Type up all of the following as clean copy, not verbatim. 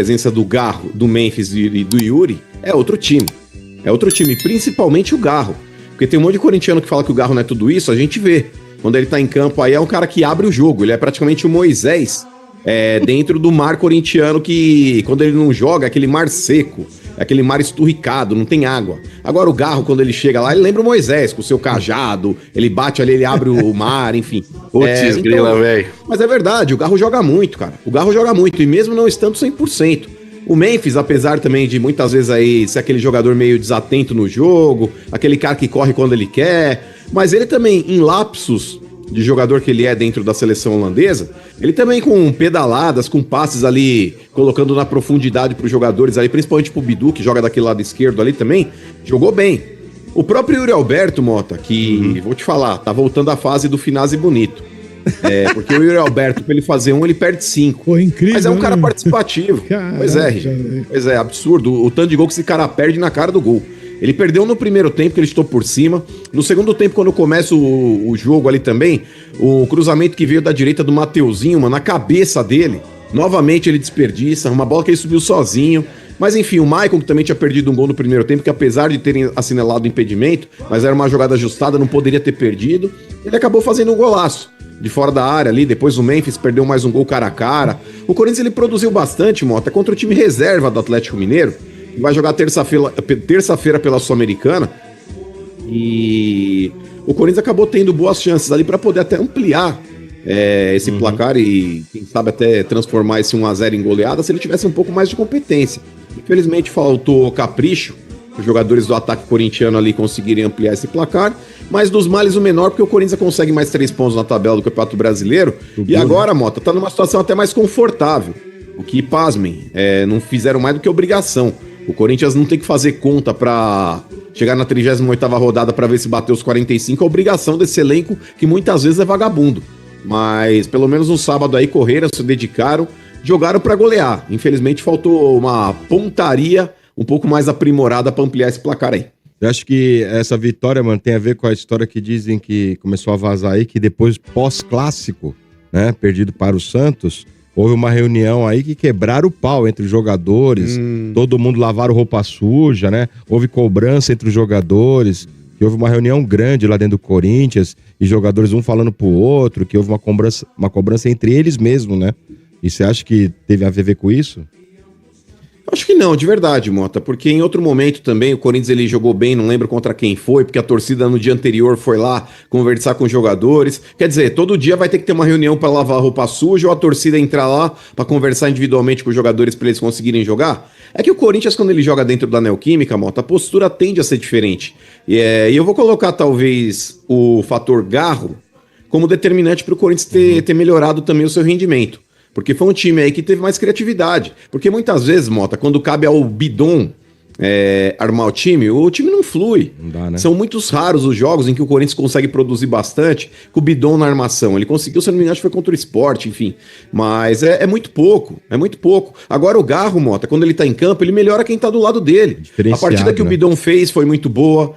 presença do Garro, do Memphis e do Yuri, é outro time. É outro time, principalmente o Garro. Porque tem um monte de corintiano que fala que o Garro não é tudo isso, a gente vê. Quando ele tá em campo aí é um cara que abre o jogo, ele é praticamente o Moisés dentro do mar corintiano que quando ele não joga é aquele mar seco, é aquele mar esturricado, não tem água. Agora o Garro, quando ele chega lá, ele lembra o Moisés, com o seu cajado, ele bate ali, ele abre o mar, enfim. Putz, grila, velho. Mas é verdade, o Garro joga muito, cara. O Garro joga muito, e mesmo não estando 100%. O Memphis, apesar também de muitas vezes aí ser aquele jogador meio desatento no jogo, aquele cara que corre quando ele quer, mas ele também, em lapsos de jogador que ele é dentro da seleção holandesa, ele também com pedaladas, com passes ali, colocando na profundidade para os jogadores ali, principalmente pro Bidu, que joga daquele lado esquerdo ali também, jogou bem. O próprio Yuri Alberto, Mota, que, vou te falar, tá voltando à fase do Finazzi Bonito. Porque o Yuri Alberto, pra ele fazer ele perde 5. Pô, incrível. Mas é um cara participativo. Caraca, Pois é, pois é, absurdo. O tanto de gol que esse cara perde na cara do gol. Ele perdeu no primeiro tempo, que ele estou por cima. No segundo tempo, quando começa o jogo ali também, o cruzamento que veio da direita do Mateuzinho, mano, na cabeça dele. Novamente ele desperdiça, uma bola que ele subiu sozinho. Mas enfim, o Maicon, que também tinha perdido um gol no primeiro tempo, que apesar de terem assinalado o impedimento, mas era uma jogada ajustada, não poderia ter perdido, ele acabou fazendo um golaço de fora da área ali. Depois o Memphis perdeu mais um gol cara a cara. O Corinthians ele produziu bastante, Mota, contra o time reserva do Atlético Mineiro, que vai jogar terça-feira pela Sul-Americana. E o Corinthians acabou tendo boas chances ali para poder até ampliar esse placar e, quem sabe, até transformar esse 1-0 em goleada se ele tivesse um pouco mais de competência. Infelizmente faltou capricho, os jogadores do ataque corintiano ali conseguirem ampliar esse placar, mas dos males o menor, porque o Corinthians consegue mais 3 pontos na tabela do Campeonato Brasileiro, e agora, Mota, tá numa situação até mais confortável, o que, pasmem, não fizeram mais do que obrigação. O Corinthians não tem que fazer conta pra chegar na 38ª rodada pra ver se bateu os 45, a obrigação desse elenco, que muitas vezes é vagabundo. Mas pelo menos no sábado aí correram, se dedicaram, jogaram pra golear. Infelizmente faltou uma pontaria um pouco mais aprimorada pra ampliar esse placar aí. Eu acho que essa vitória, mano, tem a ver com a história que dizem que começou a vazar aí, que depois, pós-clássico, né, perdido para o Santos, houve uma reunião aí que quebraram o pau entre os jogadores, todo mundo lavaram roupa suja, né? Houve cobrança entre os jogadores, que houve uma reunião grande lá dentro do Corinthians, e jogadores um falando pro outro, que houve uma cobrança entre eles mesmos, né? E você acha que teve a ver com isso? Acho que não, de verdade, Mota, porque em outro momento também o Corinthians ele jogou bem, não lembro contra quem foi, porque a torcida no dia anterior foi lá conversar com os jogadores. Quer dizer, todo dia vai ter que ter uma reunião para lavar a roupa suja ou a torcida entrar lá para conversar individualmente com os jogadores para eles conseguirem jogar. É que o Corinthians, quando ele joga dentro da Neoquímica, Mota, a postura tende a ser diferente. E eu vou colocar talvez o fator Garro como determinante para o Corinthians ter melhorado também o seu rendimento. Porque foi um time aí que teve mais criatividade. Porque muitas vezes, Mota, quando cabe ao Bidon armar o time não flui. Não dá, né? São muitos raros os jogos em que o Corinthians consegue produzir bastante com o Bidon na armação. Ele conseguiu, se não me engano, acho que foi contra o Sport, enfim. Mas é muito pouco, é muito pouco. Agora o Garro, Mota, quando ele tá em campo, ele melhora quem tá do lado dele. A partida que o Bidon fez foi muito boa.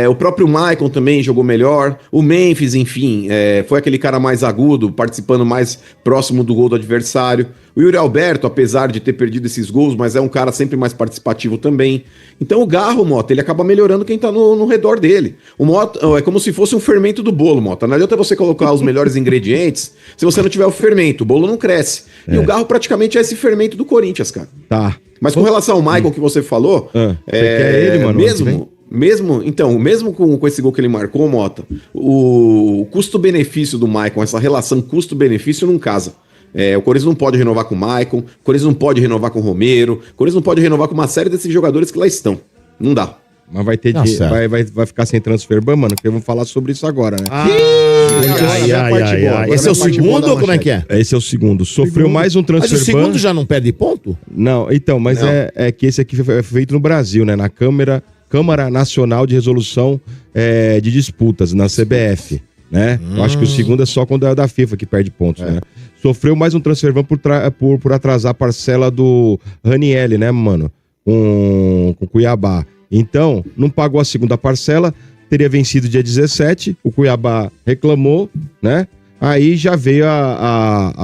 O próprio Maicon também jogou melhor. O Memphis, enfim, foi aquele cara mais agudo, participando mais próximo do gol do adversário. O Yuri Alberto, apesar de ter perdido esses gols, mas é um cara sempre mais participativo também. Então o Garro, Mota, ele acaba melhorando quem tá no redor dele. O Mota é como se fosse um fermento do bolo, Mota. Não adianta você colocar os melhores ingredientes se você não tiver o fermento. O bolo não cresce. E o Garro praticamente é esse fermento do Corinthians, cara. Tá. Mas com relação ao Maicon que você falou, você quer ele, mano? Mesmo com esse gol que ele marcou, Mota, o custo-benefício do Maicon, essa relação custo-benefício não casa. O Corinthians não pode renovar com o Maicon, o Corinthians não pode renovar com o Romero, o Corinthians não pode renovar com uma série desses jogadores que lá estão. Não dá. Mas vai ter vai ficar sem transfer ban, mano, porque vamos falar sobre isso agora, né? Esse é o segundo ou como é que é? Esse é o segundo. Sofreu mais um transfer ban. Mas o segundo já não perde ponto? Não, então, mas é que esse aqui foi feito no Brasil, né? Na Câmara Nacional de Resolução de Disputas, na CBF. Né? Eu acho que o segundo é só quando é da FIFA que perde pontos, né? Sofreu mais um transfer ban por atrasar a parcela do Ranieri, né, mano? Com o Cuiabá. Então, não pagou a segunda parcela, teria vencido dia 17, o Cuiabá reclamou, né? Aí já veio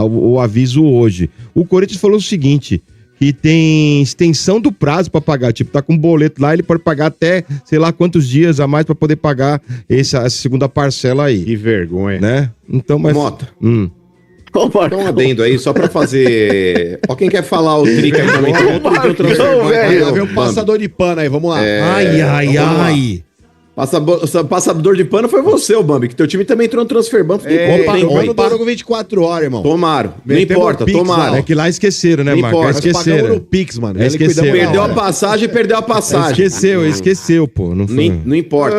o aviso hoje. O Corinthians falou o seguinte, que tem extensão do prazo pra pagar. Tipo, tá com um boleto lá, ele pode pagar até, sei lá, quantos dias a mais pra poder pagar essa segunda parcela aí. Que vergonha. Né? Então, mas... Mota. Dá um adendo aí, só pra fazer... Ó, quem quer falar o trica aí também, tem outro transfer. Vem um passador de pano aí, vamos lá. Ai. Passador de pano foi você, ô Bambi, que teu time também entrou no transfer ban. Opa, não parou com 24 horas, irmão. Tomaram. Não Metemos importa, o Pix tomaram. lá, É que lá esqueceram, né, Não Marco? importa, Esqueceram. no Pix, mano. É, esqueceu. Perdeu a passagem, perdeu a passagem. Esqueceu, pô. Não foi. Não importa.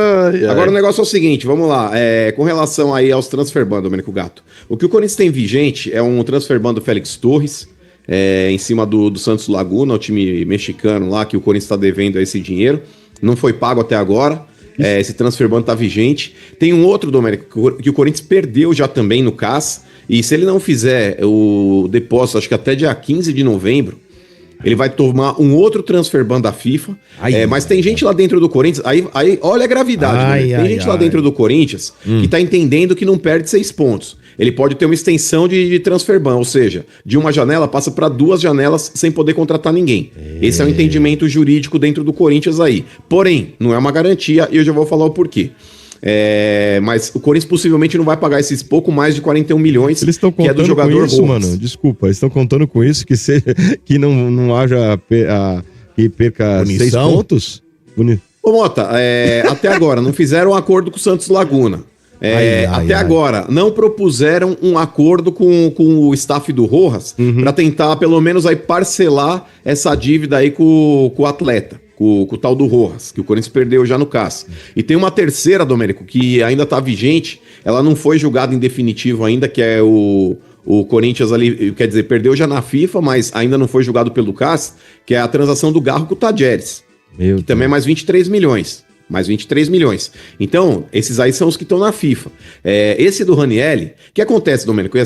Agora o negócio é o seguinte, vamos lá. Com relação aí aos transfer ban, Domênico Gato. O que o Corinthians tem vigente é um transfer ban do Félix Torres, em cima do Santos Laguna, o time mexicano lá, que o Corinthians está devendo esse dinheiro. Não foi pago até agora. Esse transfer ban tá vigente. Tem um outro, Domênico, que o Corinthians perdeu já também no CAS. E se ele não fizer o depósito, acho que até dia 15 de novembro, ele vai tomar um outro transfer ban da FIFA. Mas tem gente lá dentro do Corinthians. Aí olha a gravidade. Tem gente lá dentro do Corinthians que tá entendendo que não perde 6 pontos. Ele pode ter uma extensão de transfer ban, ou seja, de uma janela passa para 2 janelas sem poder contratar ninguém. Esse é o entendimento jurídico dentro do Corinthians aí. Porém, não é uma garantia e eu já vou falar o porquê. Mas o Corinthians possivelmente não vai pagar esses pouco mais de 41 milhões eles que é do jogador com isso, Rojas. mano. Desculpa, eles estão contando com isso que não haja que perca 6 pontos? Ô Mota, até agora não fizeram um acordo com o Santos Laguna. Até agora, não propuseram um acordo com o staff do Rojas para tentar, pelo menos, aí parcelar essa dívida aí com o atleta, com o tal do Rojas, que o Corinthians perdeu já no CAS. E tem uma terceira, Domênico, que ainda tá vigente, ela não foi julgada em definitivo ainda, que é o Corinthians ali, quer dizer, perdeu já na FIFA, mas ainda não foi julgado pelo CAS, que é a transação do Garro com o Tadjeres, que também é mais 23 milhões. Mais 23 milhões. Então, esses aí são os que estão na FIFA. Esse do Ranieri, o que acontece, Domênico?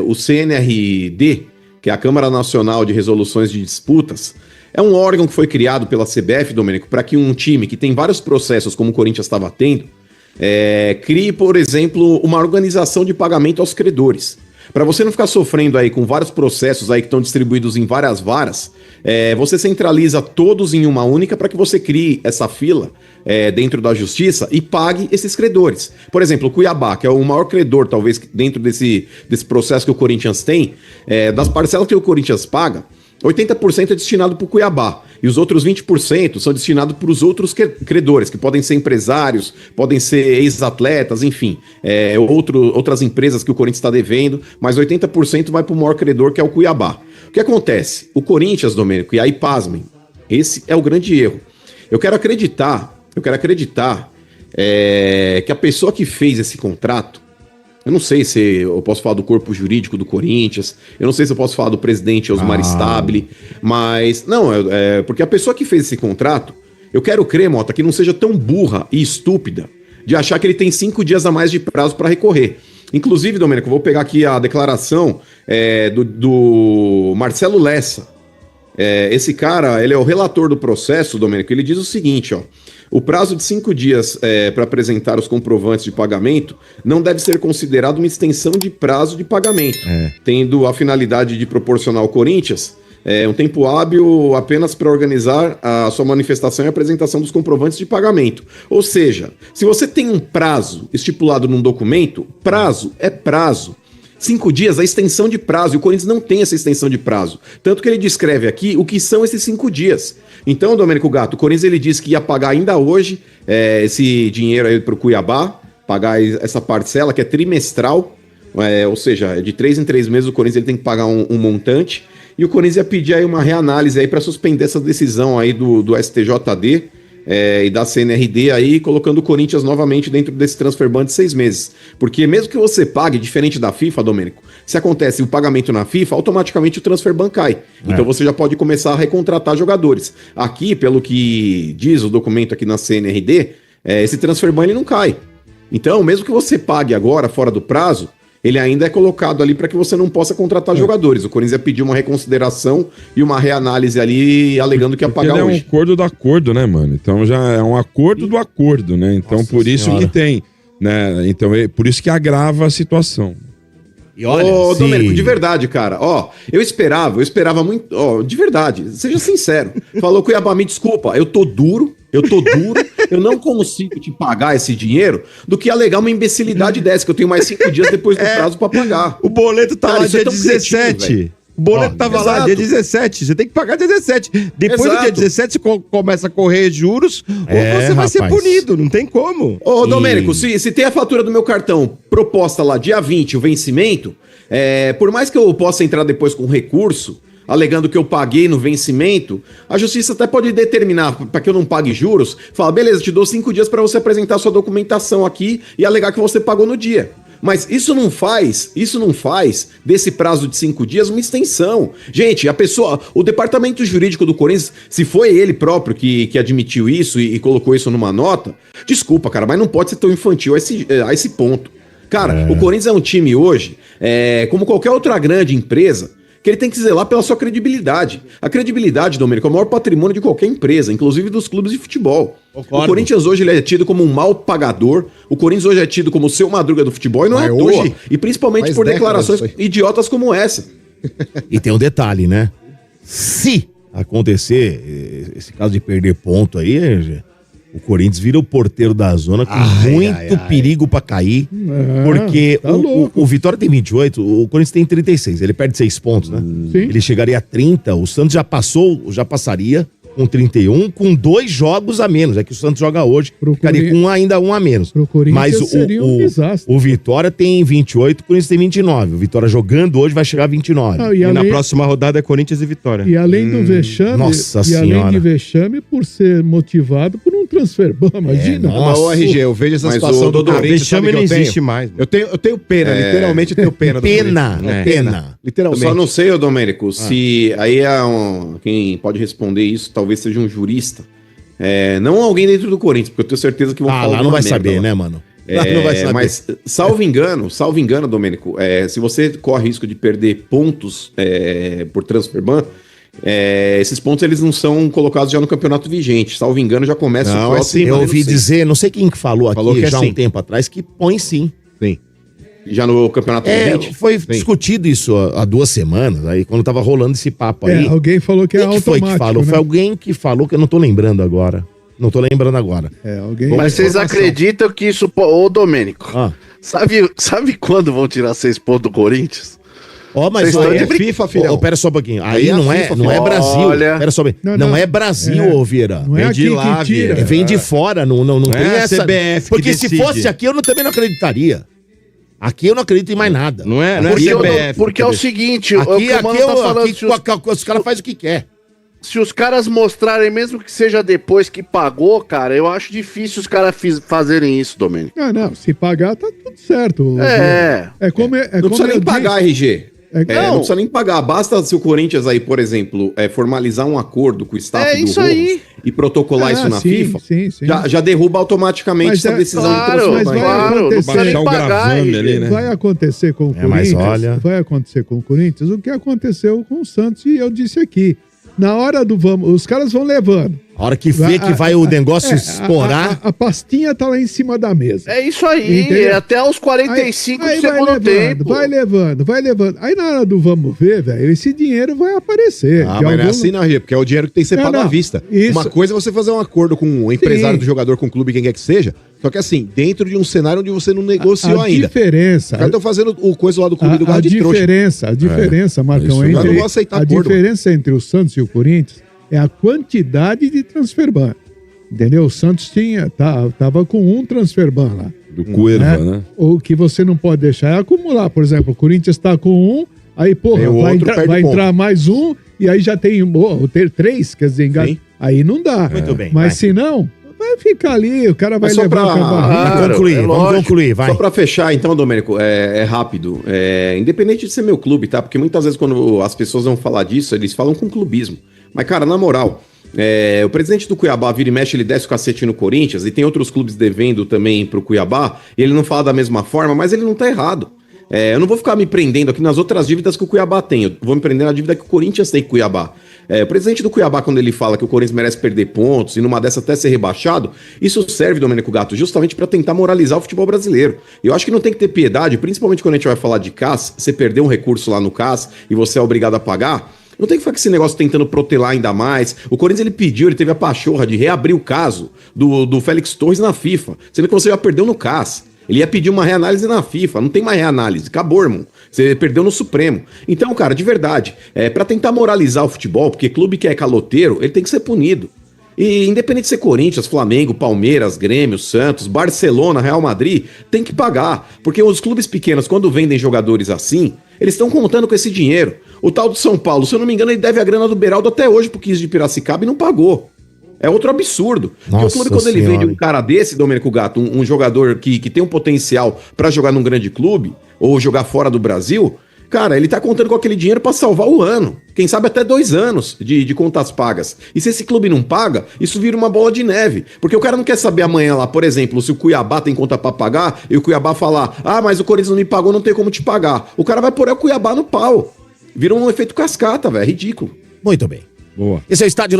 O CNRD, que é a Câmara Nacional de Resoluções de Disputas, é um órgão que foi criado pela CBF, Domênico, para que um time que tem vários processos, como o Corinthians estava tendo, crie, por exemplo, uma organização de pagamento aos credores. Para você não ficar sofrendo aí com vários processos aí que estão distribuídos em várias varas, você centraliza todos em uma única para que você crie essa fila dentro da justiça e pague esses credores. Por exemplo, o Cuiabá, que é o maior credor, talvez, dentro desse processo que o Corinthians tem, das parcelas que o Corinthians paga, 80% é destinado para o Cuiabá e os outros 20% são destinados para os outros credores, que podem ser empresários, podem ser ex-atletas, enfim, outras empresas que o Corinthians está devendo, mas 80% vai para o maior credor, que é o Cuiabá. O que acontece? O Corinthians, Domênico, e aí pasmem, esse é o grande erro. Eu quero acreditar que a pessoa que fez esse contrato, eu não sei se eu posso falar do corpo jurídico do Corinthians, eu não sei se eu posso falar do presidente Osmar Stabile, mas... Não, porque a pessoa que fez esse contrato, eu quero crer, Mota, que não seja tão burra e estúpida de achar que ele tem 5 dias a mais de prazo para recorrer. Inclusive, Domênico, eu vou pegar aqui a declaração do Marcelo Lessa. Esse cara, ele é o relator do processo, Domênico, ele diz o seguinte, ó: o prazo de 5 dias para apresentar os comprovantes de pagamento não deve ser considerado uma extensão de prazo de pagamento, tendo a finalidade de proporcionar ao Corinthians um tempo hábil apenas para organizar a sua manifestação e apresentação dos comprovantes de pagamento. Ou seja, se você tem um prazo estipulado num documento, prazo é prazo. 5 dias, a extensão de prazo, e o Corinthians não tem essa extensão de prazo. Tanto que ele descreve aqui o que são esses 5 dias. Então, Domênico Gato, o Corinthians ele disse que ia pagar ainda hoje esse dinheiro aí para o Cuiabá, pagar essa parcela que é trimestral, ou seja, de 3 em 3 meses o Corinthians ele tem que pagar um montante, e o Corinthians ia pedir aí uma reanálise aí para suspender essa decisão aí do STJD, e da CNRD aí, colocando o Corinthians novamente dentro desse transfer ban de 6 meses. Porque mesmo que você pague, diferente da FIFA, Domênico, se acontece o pagamento na FIFA, automaticamente o transfer ban cai. Então você já pode começar a recontratar jogadores. Aqui, pelo que diz o documento aqui na CNRD, esse transfer ban ele não cai. Então, mesmo que você pague agora, fora do prazo, ele ainda é colocado ali para que você não possa contratar jogadores. O Corinthians ia pedir uma reconsideração e uma reanálise ali, alegando que ia pagar hoje. É um acordo do acordo, né, mano? Então já é um acordo do acordo, né? Então por isso que tem, né? Então por isso que agrava a situação. E olha, Ô, se- Domênico, de verdade, cara, ó, eu esperava muito, ó, de verdade, seja sincero. Falou, Cuiabá, me desculpa, eu tô duro, eu não consigo te pagar esse dinheiro, do que alegar uma imbecilidade dessa, que eu tenho mais 5 dias depois do prazo pra pagar. O boleto tá Cara, lá isso é dia tão cretino, 17. velho. O boleto tava lá exato. dia 17. Você tem que pagar dia 17. Depois do dia Exato. 17 você começa a correr juros ou você vai ser rapaz. punido. Não tem como. Ô, Domênico, se tem a fatura do meu cartão proposta lá dia 20, o vencimento, por mais que eu possa entrar depois com recurso, alegando que eu paguei no vencimento, a justiça até pode determinar para que eu não pague juros, fala, beleza, te dou 5 dias para você apresentar sua documentação aqui e alegar que você pagou no dia. Mas isso não faz desse prazo de 5 dias uma extensão. Gente, o departamento jurídico do Corinthians, se foi ele próprio que admitiu isso e colocou isso numa nota, desculpa, cara, mas não pode ser tão infantil a esse ponto. Cara, o Corinthians é um time hoje, como qualquer outra grande empresa, que ele tem que zelar pela sua credibilidade. A credibilidade, Domênico, é o maior patrimônio de qualquer empresa, inclusive dos clubes de futebol. Concordo. O Corinthians hoje ele é tido como um mau pagador, o Corinthians hoje é tido como o seu Madruga do futebol, e não é à Mas toa. hoje, E principalmente faz por décadas declarações isso aí. idiotas como essa. E tem um detalhe, né? Se acontecer esse caso de perder ponto aí, o Corinthians vira o porteiro da zona com muito perigo pra cair. Porque tá louco. o Vitória tem 28, o Corinthians tem 36. Ele perde 6 pontos, né? Sim. Ele chegaria a 30. O Santos já passaria com 31, com 2 jogos a menos. É que o Santos joga hoje, Pro ficaria com ainda um a menos. Pro Corinthians Mas seria um desastre. o Vitória tem 28, o Corinthians tem 29. O Vitória jogando hoje vai chegar a 29. Ah, E na próxima rodada é Corinthians e Vitória. E além do vexame, nossa e além senhora. de vexame, por ser motivado por um transfer ban, imagina. Mas, ô, RG, eu vejo essa Mas situação o do Dodô, Corinthians, vexame sabe que não eu tenho? existe mais. Eu tenho pena, literalmente eu tenho pena. do Pena, Corinthians. é pena. Eu Literalmente. só não sei, ô Domênico, se aí quem pode responder isso talvez seja um jurista. Não alguém dentro do Corinthians, porque eu tenho certeza que vão Ah, lá não alguma vai merda saber, lá. né, mano? Lá não vai saber. Mas, salvo engano, Domênico, se você corre risco de perder pontos por transfer ban, esses pontos eles não são colocados já no campeonato vigente. Salvo engano, já começa Não, o próximo. Eu não ouvi sei. dizer, não sei quem que falou aqui Falou que é já há sim. um tempo atrás, que põe sim. Sim. Já no campeonato vigente? Foi discutido isso há 2 semanas, aí quando tava rolando esse papo aí. Alguém falou que é Quem que foi automático, que falou? né? Foi alguém que falou que eu não tô lembrando agora. Não tô lembrando agora. Alguém... Mas vocês acreditam que isso. Ô, Domênico, Ah. sabe quando vão tirar 6 pontos do Corinthians? Ó, mas Vocês ó, estão de é brin- FIFA, filhão. Ó, pera só um pouquinho. Aí Aí é a não FIFA, é filho. Brasil. Olha. Pera só um pouquinho. Não é Brasil, ô Vieira. Não é Vem de aqui lá, que tira. Vieira. Vem de fora, não tem é a essa. CBF que Porque se decide. fosse aqui, eu também não acreditaria. Aqui eu não acredito em mais nada. Não é? Não é Porque, CBF. porque é o seguinte, o Aqui, Comando aqui, tá falando, os caras fazem o que quer. se os caras mostrarem, mesmo que seja depois que pagou, cara, eu acho difícil os caras fazerem isso, Domênico. Não, se pagar tá tudo certo. É. como Não precisa nem eu pagar, RG. É, Não precisa nem pagar. Basta se o Corinthians aí, por exemplo, formalizar um acordo com o staff É do isso Roma aí. e protocolar isso na sim, FIFA, sim. já derruba automaticamente Mas essa é- decisão Claro, de transfer mas ban. vai claro, não acontecer. precisa nem Baixar o pagar. gravame RG. ali, né? Vai acontecer com o É, mas Corinthians. olha- Vai acontecer com o Corinthians o que aconteceu com o Santos e eu disse aqui. Na hora do vamos, os caras vão levando. A hora que vê que vai o negócio estourar. A pastinha tá lá em cima da mesa. É isso aí, Entendeu? até os 45 Aí do vai segundo levando, tempo. vai levando. Aí na hora do vamos ver, velho, esse dinheiro vai aparecer. Ah, De mas não é algum- assim, não, RG, porque é o dinheiro que tem que ser Não, pago à não. vista. Isso. Uma coisa é você fazer um acordo com o empresário Sim. do jogador, com o clube, quem quer que seja, só que assim, dentro de um cenário onde você não negociou a ainda. diferença. Os caras estão fazendo o coisa lá do clube do A Galo de trouxa. diferença, Marcão, Isso, eu não entre, vou aceitar a acordo, diferença entre o Santos e o Corinthians é a quantidade de transfer ban. Entendeu? O Santos tava com um transfer ban lá. Do Cuerva, né? O que você não pode deixar é acumular. Por exemplo, o Corinthians está com um, aí, porra, Tem o vai, outro, perde vai ponto. entrar mais um, e aí já tem ter 3, quer dizer, Sim. aí não dá. Muito bem, Mas vai. se não, vai ficar ali, o cara vai Mas só levar pra- com a barriga. Claro, concluir, é vamos lógico. concluir, vai. Só pra fechar, então, Domênico, é rápido. Independente de ser meu clube, tá? Porque muitas vezes quando as pessoas vão falar disso, eles falam com clubismo. Mas, cara, na moral, o presidente do Cuiabá vira e mexe, ele desce o cacete no Corinthians, e tem outros clubes devendo também pro Cuiabá, e ele não fala da mesma forma, mas ele não tá errado. Eu não vou ficar me prendendo aqui nas outras dívidas que o Cuiabá tem, eu vou me prender na dívida que o Corinthians tem com o Cuiabá. O presidente do Cuiabá, quando ele fala que o Corinthians merece perder pontos e numa dessa até ser rebaixado, isso serve, Domênico Gato, justamente para tentar moralizar o futebol brasileiro. Eu acho que não tem que ter piedade, principalmente quando a gente vai falar de CAS, você perdeu um recurso lá no CAS e você é obrigado a pagar. Não tem que ficar com esse negócio tentando protelar ainda mais. O Corinthians, ele teve a pachorra de reabrir o caso do Félix Torres na FIFA. Você vê que você já perdeu no CAS. Ele ia pedir uma reanálise na FIFA, não tem mais reanálise, acabou, irmão. Você perdeu no Supremo. Então, cara, de verdade, pra tentar moralizar o futebol, porque clube que é caloteiro, ele tem que ser punido. E independente de ser Corinthians, Flamengo, Palmeiras, Grêmio, Santos, Barcelona, Real Madrid, tem que pagar. Porque os clubes pequenos, quando vendem jogadores assim, eles estão contando com esse dinheiro. O tal do São Paulo, se eu não me engano, ele deve a grana do Beraldo até hoje pro 15 de Piracicaba e não pagou. É outro absurdo. Porque o clube, quando ele vende um cara desse, Domênico Gato, um jogador que tem um potencial pra jogar num grande clube, ou jogar fora do Brasil, cara, ele tá contando com aquele dinheiro pra salvar o ano. Quem sabe até 2 anos de contas pagas. E se esse clube não paga, isso vira uma bola de neve. Porque o cara não quer saber amanhã lá, por exemplo, se o Cuiabá tem conta pra pagar, e o Cuiabá falar, mas o Corinthians não me pagou, não tem como te pagar. O cara vai pôr o Cuiabá no pau. Vira um efeito cascata, velho. É ridículo. Muito bem. Boa. Esse é o Estádio